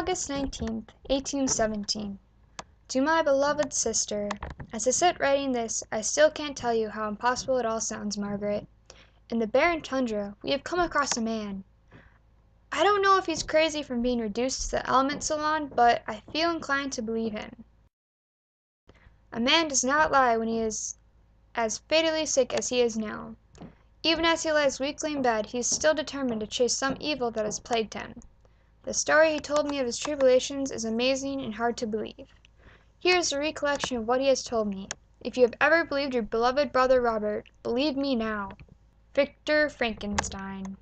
August 19th, 1817. To my beloved sister, as I sit writing this, I still can't tell you how impossible it all sounds, Margaret. In the barren tundra, we have come across a man. I don't know if he's crazy from being reduced to the elements so long, but I feel inclined to believe him. A man does not lie when he is as fatally sick as he is now. Even as he lies weakly in bed, he is still determined to chase some evil that has plagued him. The story he told me of his tribulations is amazing and hard to believe. Here is a recollection of what he has told me. If you have ever believed your beloved brother Robert, believe me now. Victor Frankenstein.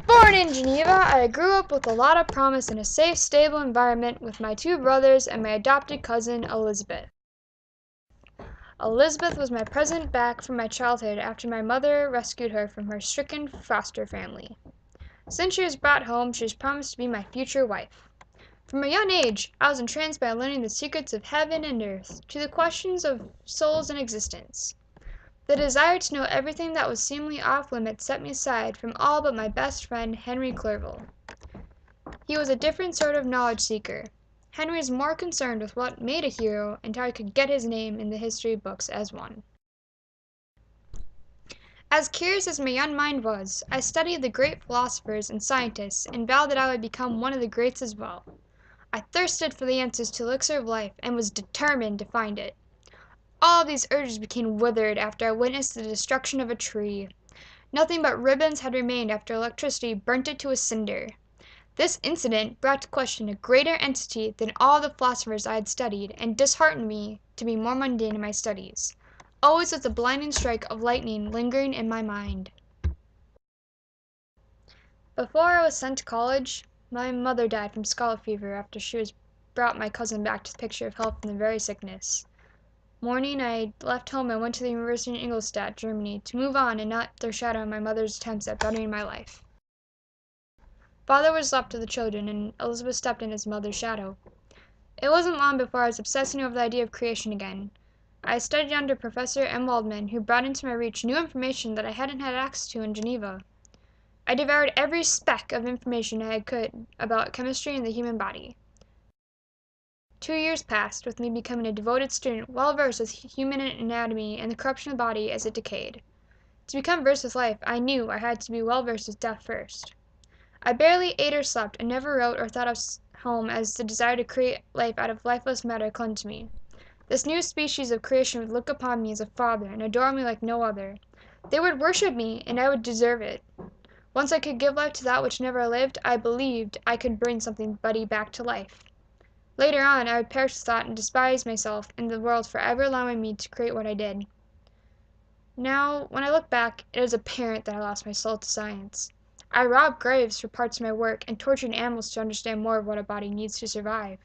Born in Geneva, I grew up with a lot of promise in a safe, stable environment with my two brothers and my adopted cousin, Elizabeth. Elizabeth was my present back from my childhood after my mother rescued her from her stricken foster family. Since she was brought home, she was promised to be my future wife. From a young age, I was entranced by learning the secrets of heaven and earth, to the questions of souls and existence. The desire to know everything that was seemingly off limits set me aside from all but my best friend, Henry Clerval. He was a different sort of knowledge seeker. Henry was more concerned with what made a hero and how he could get his name in the history books as one. As curious as my young mind was, I studied the great philosophers and scientists and vowed that I would become one of the greats as well. I thirsted for the answers to the elixir of life and was determined to find it. All of these urges became withered after I witnessed the destruction of a tree. Nothing but ribbons had remained after electricity burnt it to a cinder. This incident brought to question a greater entity than all the philosophers I had studied, and disheartened me to be more mundane in my studies, always with the blinding strike of lightning lingering in my mind. Before I was sent to college, my mother died from scarlet fever after she brought my cousin back to the picture of health from the very sickness. Morning, I left home and went to the university in Ingolstadt, Germany, to move on and not throw shadow on my mother's attempts at bettering my life. Father was left to the children, and Elizabeth stepped in as mother's shadow. It wasn't long before I was obsessing over the idea of creation again. I studied under Professor M. Waldman, who brought into my reach new information that I hadn't had access to in Geneva. I devoured every speck of information I could about chemistry and the human body. 2 years passed, with me becoming a devoted student, well versed with human anatomy and the corruption of the body as it decayed. To become versed with life, I knew I had to be well versed with death first. I barely ate or slept, and never wrote or thought of home as the desire to create life out of lifeless matter clung to me. This new species of creation would look upon me as a father and adore me like no other. They would worship me, and I would deserve it. Once I could give life to that which never lived, I believed I could bring something buddy back to life. Later on, I would perish with thought and despise myself and the world for ever allowing me to create what I did. Now, when I look back, it is apparent that I lost my soul to science. I robbed graves for parts of my work and tortured animals to understand more of what a body needs to survive.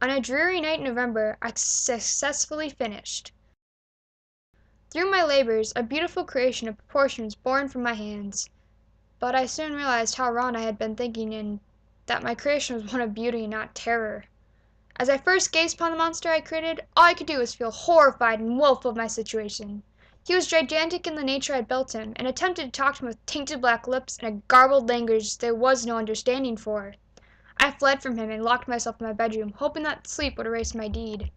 On a dreary night in November, I successfully finished. Through my labors, a beautiful creation of proportion was born from my hands. But I soon realized how wrong I had been thinking, and that my creation was one of beauty and not terror. As I first gazed upon the monster I created, all I could do was feel horrified and woeful of my situation. He was gigantic in the nature I had built him, and attempted to talk to him with tainted black lips and a garbled language there was no understanding for. I fled from him and locked myself in my bedroom, hoping that sleep would erase my deed.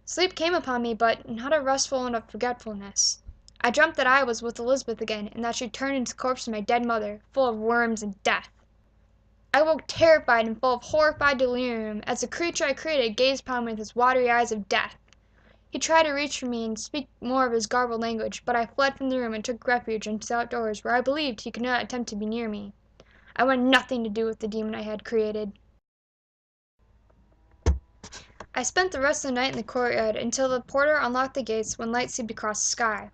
Sleep came upon me, but not a restful enough forgetfulness. I dreamt that I was with Elizabeth again, and that she turned into the corpse of my dead mother, full of worms and death. I woke terrified and full of horrified delirium as the creature I created gazed upon me with his watery eyes of death. He tried to reach for me and speak more of his garbled language, but I fled from the room and took refuge into the outdoors, where I believed he could not attempt to be near me. I wanted nothing to do with the demon I had created. I spent the rest of the night in the courtyard until the porter unlocked the gates when light seemed to cross the sky.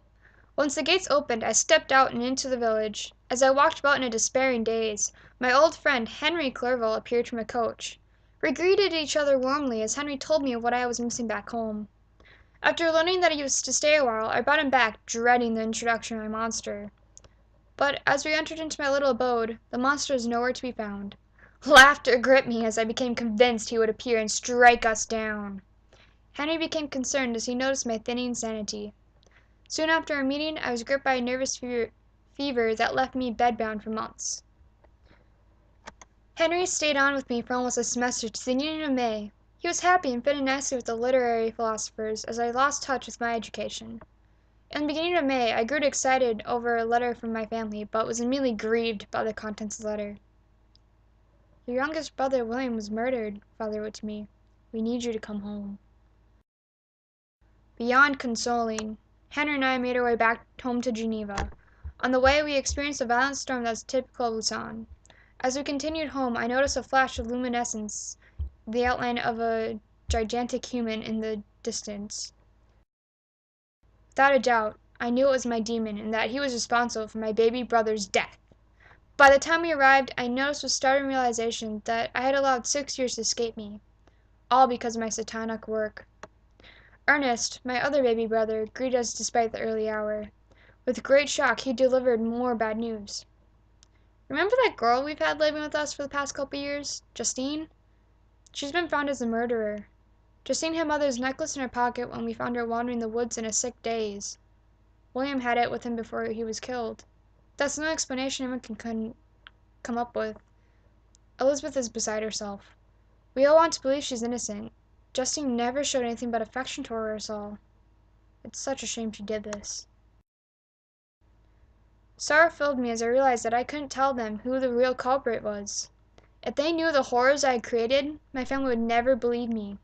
Once the gates opened, I stepped out and into the village. As I walked about in a despairing daze, my old friend Henry Clerval appeared from a coach. We greeted each other warmly as Henry told me of what I was missing back home. After learning that he was to stay a while, I brought him back, dreading the introduction of my monster. But as we entered into my little abode, the monster was nowhere to be found. Laughter gripped me as I became convinced he would appear and strike us down. Henry became concerned as he noticed my thinning sanity. Soon after our meeting, I was gripped by a nervous fever that left me bedbound for months. Henry stayed on with me for almost a semester to the beginning of May. He was happy and fitted nicely with the literary philosophers as I lost touch with my education. In the beginning of May, I grew excited over a letter from my family, but was immediately grieved by the contents of the letter. "Your youngest brother, William, was murdered," Father wrote to me. "We need you to come home." Beyond consoling, Henry and I made our way back home to Geneva. On the way, we experienced a violent storm that was typical of Luzon. As we continued home, I noticed a flash of luminescence, the outline of a gigantic human in the distance. Without a doubt, I knew it was my demon and that he was responsible for my baby brother's death. By the time we arrived, I noticed with startling realization that I had allowed 6 years to escape me, all because of my satanic work. Ernest, my other baby brother, greeted us despite the early hour. With great shock, he delivered more bad news. "Remember that girl we've had living with us for the past couple years, Justine? She's been found as the murderer. Justine had Mother's necklace in her pocket when we found her wandering the woods in a sick daze. William had it with him before he was killed. That's no explanation anyone can come up with. Elizabeth is beside herself. We all want to believe she's innocent. Justine never showed anything but affection toward us all. It's such a shame she did this." Sorrow filled me as I realized that I couldn't tell them who the real culprit was. If they knew the horrors I had created, my family would never believe me.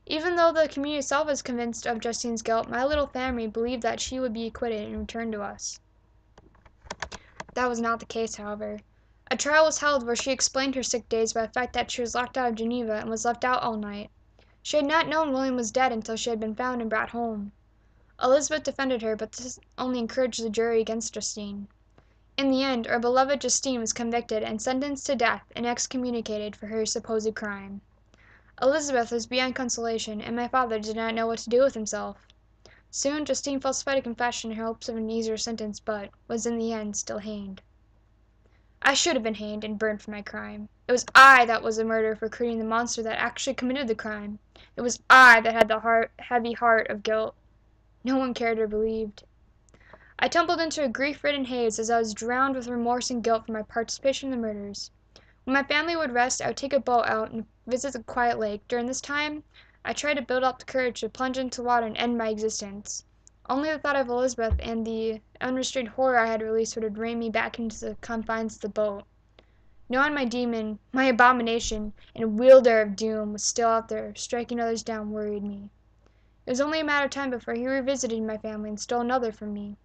Even though the community itself was convinced of Justine's guilt, my little family believed that she would be acquitted and returned to us. That was not the case, however. A trial was held where she explained her sick days by the fact that she was locked out of Geneva and was left out all night. She had not known William was dead until she had been found and brought home. Elizabeth defended her, but this only encouraged the jury against Justine. In the end, our beloved Justine was convicted and sentenced to death and excommunicated for her supposed crime. Elizabeth was beyond consolation, and my father did not know what to do with himself. Soon, Justine falsified a confession in hopes of an easier sentence, but was in the end still hanged. I should have been hanged and burned for my crime. It was I that was a murderer for creating the monster that actually committed the crime. It was I that had the heavy heart of guilt. No one cared or believed. I tumbled into a grief-ridden haze as I was drowned with remorse and guilt for my participation in the murders. When my family would rest, I would take a boat out and visit the quiet lake. During this time, I tried to build up the courage to plunge into the water and end my existence. Only the thought of Elizabeth and the unrestrained horror I had released would drain me back into the confines of the boat. Knowing my demon, my abomination, and wielder of doom was still out there, striking others down, worried me. It was only a matter of time before he revisited my family and stole another from me.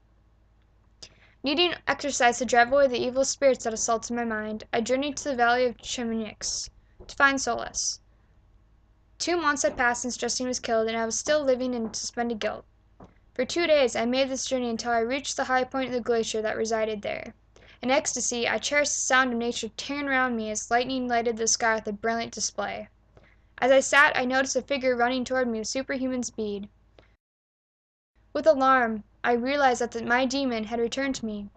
Needing exercise to drive away the evil spirits that assaulted my mind, I journeyed to the valley of Chamonix to find solace. 2 months had passed since Justine was killed, and I was still living in suspended guilt. For 2 days I made this journey until I reached the high point of the glacier that resided there. In ecstasy, I cherished the sound of nature tearing around me as lightning lighted the sky with a brilliant display. As I sat, I noticed a figure running toward me with superhuman speed. With alarm, I realized that my demon had returned to me.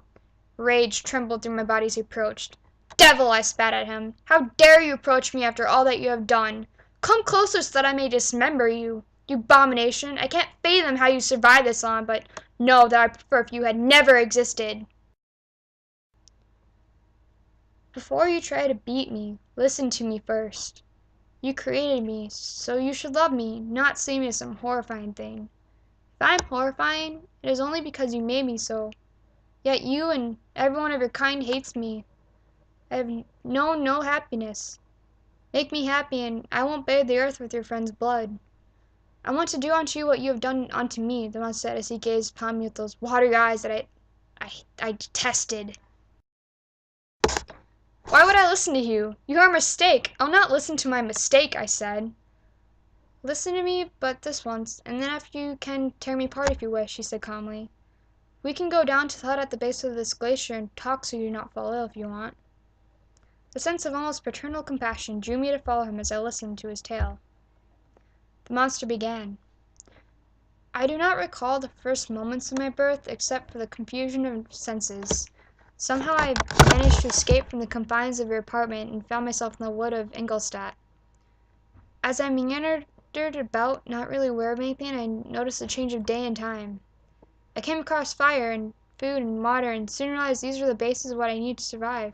Rage trembled through my body as he approached. "Devil!" I spat at him. "How dare you approach me after all that you have done? Come closer so that I may dismember you, you abomination! I can't fathom how you survived this long, but know that I prefer if you had never existed." "Before you try to beat me, listen to me first. You created me, so you should love me, not see me as some horrifying thing. If I am horrifying, it is only because you made me so. Yet you and everyone of your kind hates me. I have known no happiness. Make me happy, and I won't bathe the earth with your friend's blood. I want to do unto you what you have done unto me," the monster said as he gazed upon me with those watery eyes that I detested. "Why would I listen to you? You are a mistake. I'll not listen to my mistake," I said. "Listen to me but this once, and then after you can tear me apart if you wish," he said calmly. "We can go down to the hut at the base of this glacier and talk so you do not fall ill if you want." The sense of almost paternal compassion drew me to follow him as I listened to his tale. The monster began. "I do not recall the first moments of my birth except for the confusion of senses. Somehow I managed to escape from the confines of your apartment and found myself in the wood of Ingolstadt. As I meandered about, not really aware of anything, I noticed a change of day and time. I came across fire and food and water, and soon realized these were the basis of what I needed to survive.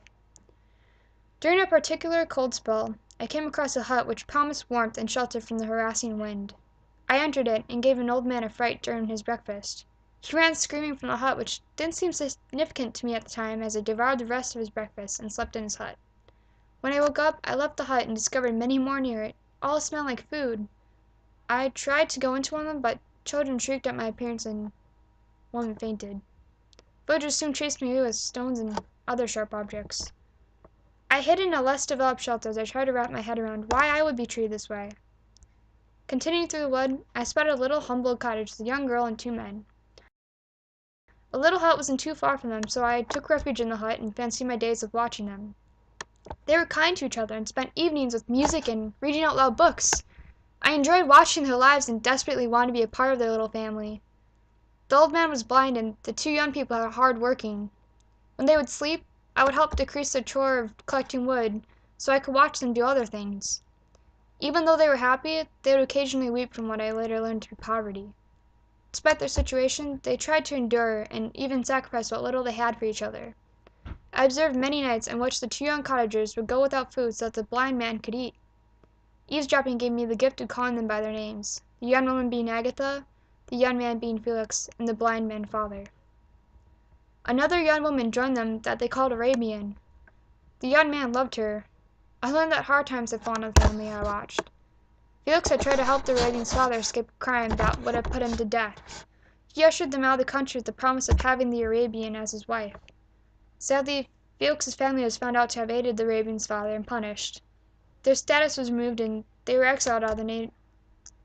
During a particular cold spell, I came across a hut which promised warmth and shelter from the harassing wind. I entered it and gave an old man a fright during his breakfast. He ran screaming from the hut, which didn't seem significant to me at the time, as I devoured the rest of his breakfast and slept in his hut. When I woke up, I left the hut and discovered many more near it. All smelled like food. I tried to go into one of them, but children shrieked at my appearance and one fainted. Villagers soon chased me away with stones and other sharp objects. I hid in a less developed shelter as I tried to wrap my head around why I would be treated this way. Continuing through the wood, I spotted a little humble cottage with a young girl and two men. A little hut wasn't too far from them, so I took refuge in the hut and fancied my days of watching them. They were kind to each other and spent evenings with music and reading out loud books. I enjoyed watching their lives and desperately wanted to be a part of their little family. The old man was blind and the two young people were hard working. When they would sleep, I would help decrease the chore of collecting wood so I could watch them do other things. Even though they were happy, they would occasionally weep from what I later learned to be poverty. Despite their situation, they tried to endure and even sacrifice what little they had for each other. I observed many nights in which the two young cottagers would go without food so that the blind man could eat. Eavesdropping gave me the gift of calling them by their names, the young woman being Agatha, the young man being Felix, and the blind man father. Another young woman joined them that they called Arabian. The young man loved her. I learned that hard times had fallen on the family I watched. Felix had tried to help the Arabian's father escape a crime that would have put him to death. He ushered them out of the country with the promise of having the Arabian as his wife. Sadly, Felix's family was found out to have aided the Arabian's father and punished. Their status was removed and they were exiled out of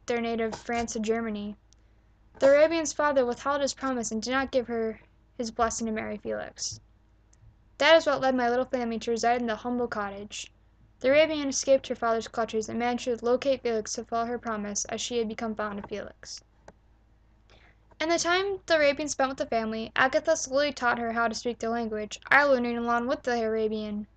their native France to Germany. The Arabian's father withheld his promise and did not give her his blessing to marry Felix. That is what led my little family to reside in the humble cottage. The Arabian escaped her father's clutches and managed to locate Felix to fulfill her promise, as she had become fond of Felix. In the time the Arabian spent with the family, Agatha slowly taught her how to speak their language, I learning along with the Arabian.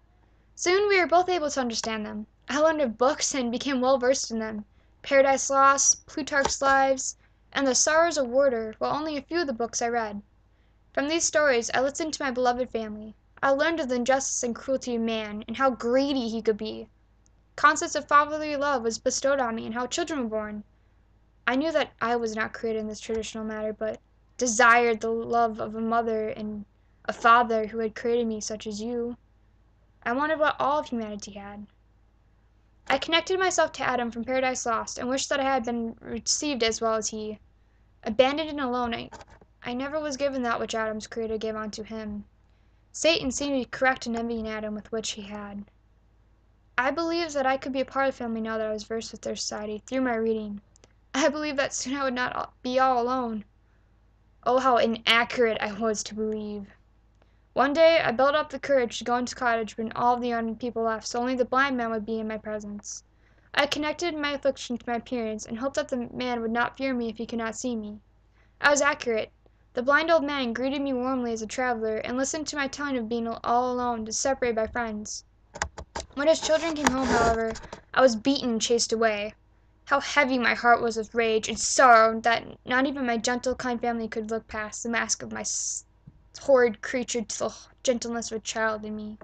Soon we were both able to understand them. I learned of books and became well versed in them. Paradise Lost, Plutarch's Lives, and The Sorrows of Werther were only a few of the books I read. From these stories I listened to my beloved family. I learned of the injustice and cruelty of man, and how greedy he could be. Concepts of fatherly love was bestowed on me, and how children were born. I knew that I was not created in this traditional manner, but desired the love of a mother and a father who had created me such as you. I wanted what all of humanity had. I connected myself to Adam from Paradise Lost, and wished that I had been received as well as he. Abandoned and alone, I never was given that which Adam's Creator gave unto him. Satan seemed to be correct in envying Adam with which he had. I believed that I could be a part of the family now that I was versed with their society through my reading. I believed that soon I would not be all alone. Oh, how inaccurate I was to believe. One day I built up the courage to go into the cottage when all of the young people left, so only the blind man would be in my presence. I connected my affliction to my appearance, and hoped that the man would not fear me if he could not see me. I was accurate. The blind old man greeted me warmly as a traveler, and listened to my telling of being all alone, separated by friends. When his children came home, however, I was beaten and chased away. How heavy my heart was with rage and sorrow that not even my gentle, kind family could look past the mask of my horrid creature to the gentleness of a child in me.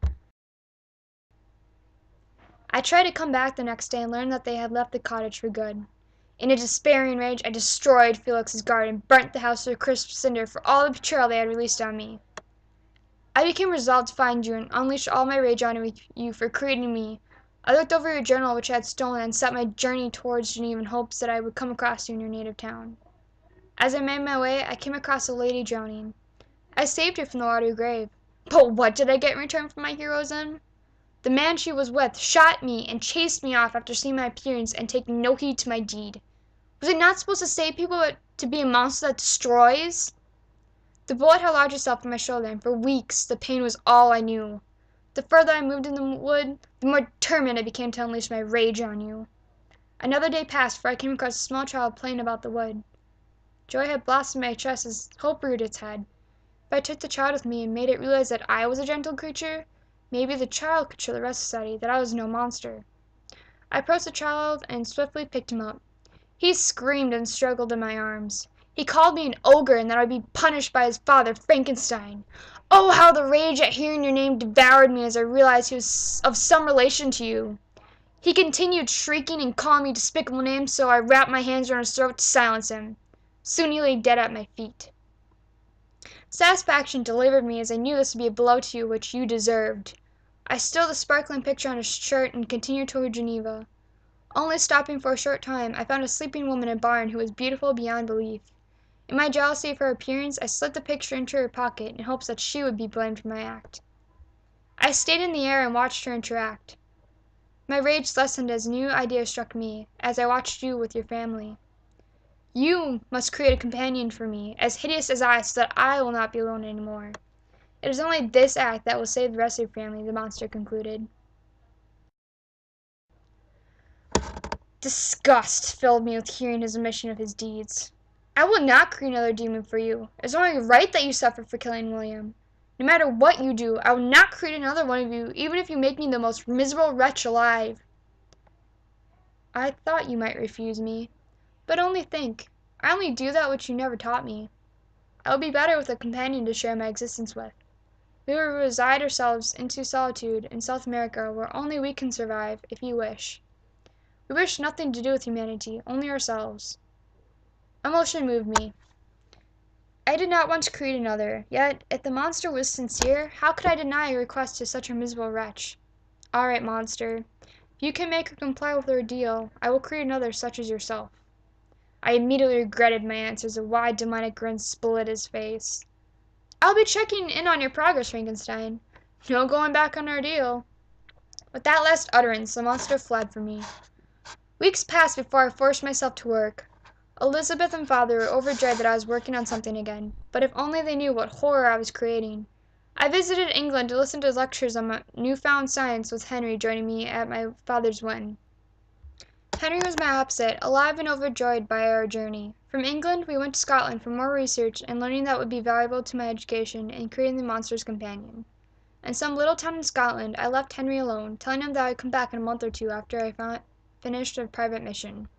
I tried to come back the next day and learned that they had left the cottage for good. In a despairing rage, I destroyed Felix's garden, burnt the house to a crisp cinder for all the betrayal they had released on me. I became resolved to find you and unleash all my rage on you for creating me. I looked over your journal which I had stolen and set my journey towards Geneva in hopes that I would come across you in your native town. As I made my way, I came across a lady drowning. I saved her from the watery grave. But what did I get in return for my heroism? The man she was with shot me and chased me off after seeing my appearance and taking no heed to my deed. Was I not supposed to save people but to be a monster that destroys? The bullet had lodged itself in my shoulder, and for weeks the pain was all I knew. The further I moved in the wood, the more determined I became to unleash my rage on you. Another day passed before I came across a small child playing about the wood. Joy had blossomed in my chest as hope reared its head. If I took the child with me and made it realize that I was a gentle creature, maybe the child could show the rest of society that I was no monster. I approached the child and swiftly picked him up. He screamed and struggled in my arms. He called me an ogre and that I would be punished by his father, Frankenstein. Oh, how the rage at hearing your name devoured me as I realized he was of some relation to you. He continued shrieking and calling me despicable names, so I wrapped my hands around his throat to silence him. Soon he lay dead at my feet. Satisfaction delivered me, as I knew this would be a blow to you which you deserved. I stole the sparkling picture on his shirt and continued toward Geneva. Only stopping for a short time, I found a sleeping woman in a barn who was beautiful beyond belief. In my jealousy of her appearance, I slipped the picture into her pocket in hopes that she would be blamed for my act. I stayed in the air and watched her interact. My rage lessened as a new idea struck me, as I watched you with your family. You must create a companion for me, as hideous as I, so that I will not be alone any more. It is only this act that will save the rest of your family, the monster concluded. Disgust filled me with hearing his admission of his deeds. I will not create another demon for you. It is only right that you suffer for killing William. No matter what you do, I will not create another one of you, even if you make me the most miserable wretch alive. I thought you might refuse me. But only think, I only do that which you never taught me. I would be better with a companion to share my existence with. We will resign ourselves into solitude in South America, where only we can survive, if you wish. We wish nothing to do with humanity, only ourselves. Emotion moved me. I did not want to create another, yet, if the monster was sincere, how could I deny a request to such a miserable wretch? All right, monster. If you can make her comply with the ordeal, I will create another such as yourself. I immediately regretted my answer as a wide demonic grin split his face. I'll be checking in on your progress, Frankenstein. No going back on our deal. With that last utterance, the monster fled from me. Weeks passed before I forced myself to work. Elizabeth and Father were overjoyed that I was working on something again, but if only they knew what horror I was creating. I visited England to listen to lectures on my newfound science, with Henry joining me at my father's wedding. Henry was my opposite, alive and overjoyed by our journey. From England, we went to Scotland for more research and learning that would be valuable to my education in creating the monster's companion. In some little town in Scotland, I left Henry alone, telling him that I would come back in a month or two after I finished a private mission.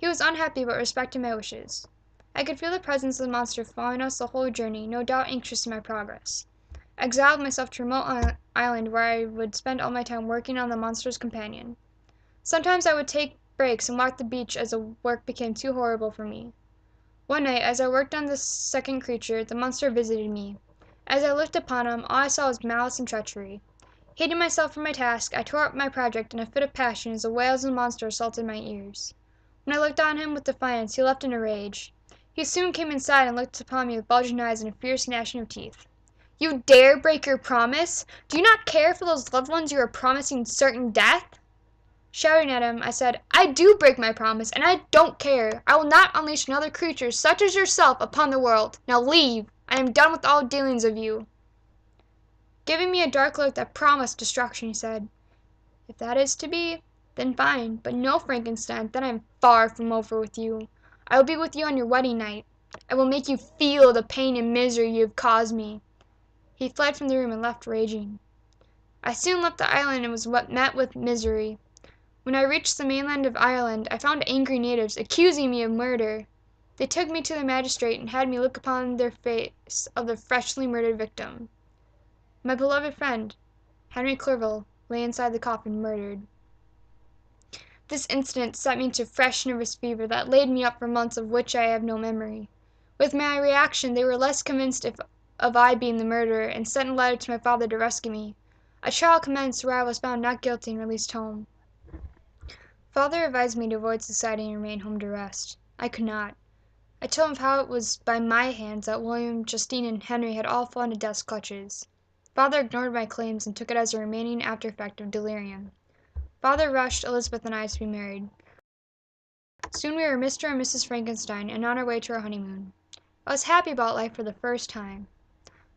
He was unhappy but respected my wishes. I could feel the presence of the monster following us the whole journey, no doubt anxious in my progress. I exiled myself to a remote island where I would spend all my time working on the monster's companion. Sometimes I would take breaks and walk the beach as the work became too horrible for me. One night, as I worked on this second creature, the monster visited me. As I looked upon him, all I saw was malice and treachery. Hating myself for my task, I tore up my project in a fit of passion as the wails of the monster assaulted my ears. When I looked on him with defiance, he left in a rage. He soon came inside and looked upon me with bulging eyes and a fierce gnashing of teeth. You dare break your promise? Do you not care for those loved ones you are promising certain death? Shouting at him, I said, I do break my promise, and I don't care. I will not unleash another creature such as yourself upon the world. Now leave. I am done with all dealings of you. Giving me a dark look that promised destruction, he said, If that is to be, then fine. But no, Frankenstein, then I am far from over with you. I will be with you on your wedding night. I will make you feel the pain and misery you have caused me. He fled from the room and left raging. I soon left the island and was met with misery. When I reached the mainland of Ireland, I found angry natives accusing me of murder. They took me to the magistrate and had me look upon their face of the freshly murdered victim. My beloved friend, Henry Clerval, lay inside the coffin murdered. This incident set me into fresh nervous fever that laid me up for months of which I have no memory. With my reaction, they were less convinced of I being the murderer, and sent a letter to my father to rescue me. A trial commenced where I was found not guilty and released home. Father advised me to avoid society and remain home to rest. I could not. I told him how it was by my hands that William, Justine, and Henry had all fallen into death's clutches. Father ignored my claims and took it as a remaining after effect of delirium. Father rushed Elizabeth and I to be married. Soon we were Mr. and Mrs. Frankenstein and on our way to our honeymoon. I was happy about life for the first time.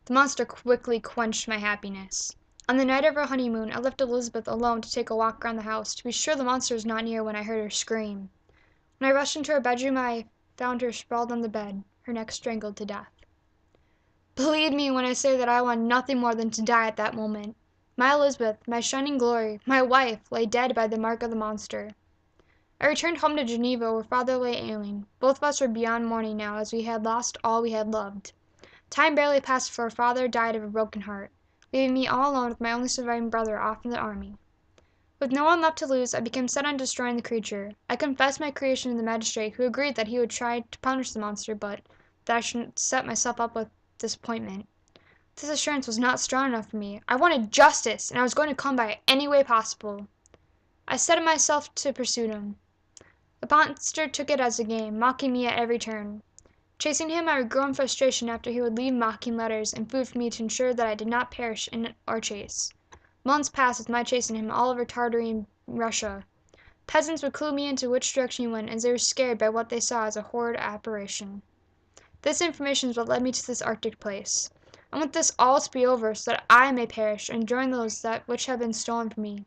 The monster quickly quenched my happiness. On the night of our honeymoon, I left Elizabeth alone to take a walk around the house, to be sure the monster was not near when I heard her scream. When I rushed into her bedroom, I found her sprawled on the bed, her neck strangled to death. Believe me when I say that I wanted nothing more than to die at that moment. My Elizabeth, my shining glory, my wife, lay dead by the mark of the monster. I returned home to Geneva, where Father lay ailing. Both of us were beyond mourning now, as we had lost all we had loved. Time barely passed before father died of a broken heart, leaving me all alone with my only surviving brother off in the army. With no one left to lose, I became set on destroying the creature. I confessed my creation to the magistrate, who agreed that he would try to punish the monster, but that I shouldn't set myself up with disappointment. This assurance was not strong enough for me. I wanted justice, and I was going to come by it any way possible. I set myself to pursue him. The monster took it as a game, mocking me at every turn. Chasing him, I would grow in frustration after he would leave mocking letters and food for me to ensure that I did not perish in our chase. Months passed with my chasing him all over Tartary and Russia. Peasants would clue me into which direction he went, as they were scared by what they saw as a horrid apparition. This information is what led me to this Arctic place. I want this all to be over, so that I may perish and join those that which have been stolen from me.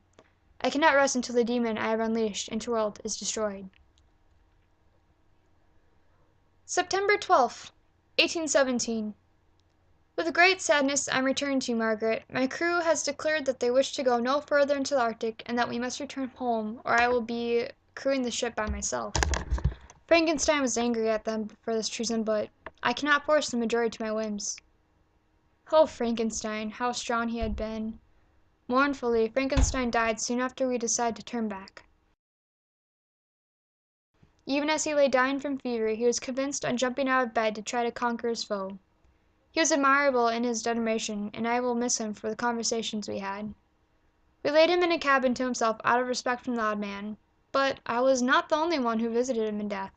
I cannot rest until the demon I have unleashed into the world is destroyed. September 12th, 1817. With great sadness I am returning to you, Margaret. My crew has declared that they wish to go no further into the Arctic, and that we must return home, or I will be crewing the ship by myself. Frankenstein was angry at them for this treason, but I cannot force the majority to my whims. Oh, Frankenstein, how strong he had been. Mournfully, Frankenstein died soon after we decided to turn back. Even as he lay dying from fever, he was convinced on jumping out of bed to try to conquer his foe. He was admirable in his determination, and I will miss him for the conversations we had. We laid him in a cabin to himself out of respect for the odd man, but I was not the only one who visited him in death.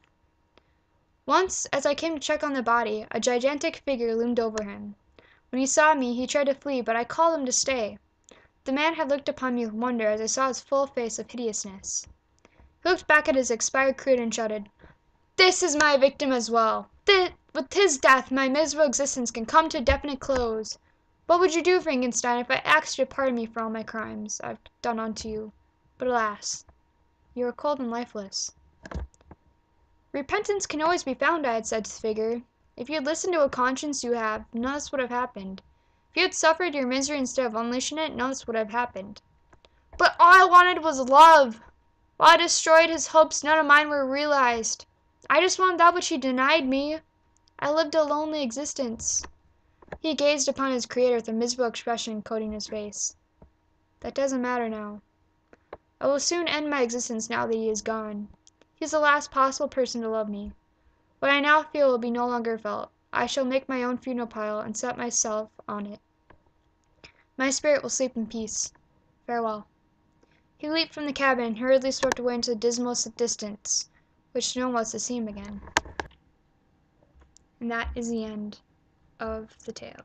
Once, as I came to check on the body, a gigantic figure loomed over him. When he saw me, he tried to flee, but I called him to stay. The man had looked upon me with wonder as I saw his full face of hideousness. He looked back at his expired creature and shouted, "This is my victim as well! With his death, my miserable existence can come to a definite close. What would you do, Frankenstein, if I asked you to pardon me for all my crimes I've done unto you? But alas, you are cold and lifeless." "Repentance can always be found," I had said to the figure. "If you had listened to a conscience you have, none of this would have happened. If you had suffered your misery instead of unleashing it, none of this would have happened." "But all I wanted was love. While I destroyed his hopes, none of mine were realized. I just wanted that which he denied me. I lived a lonely existence." He gazed upon his creator with a miserable expression coating his face. "That doesn't matter now. I will soon end my existence now that he is gone. He is the last possible person to love me. What I now feel will be no longer felt. I shall make my own funeral pile and set myself on it. My spirit will sleep in peace. Farewell." He leaped from the cabin and hurriedly swept away into the dismal distance, which no one was to see him again. And that is the end of the tale.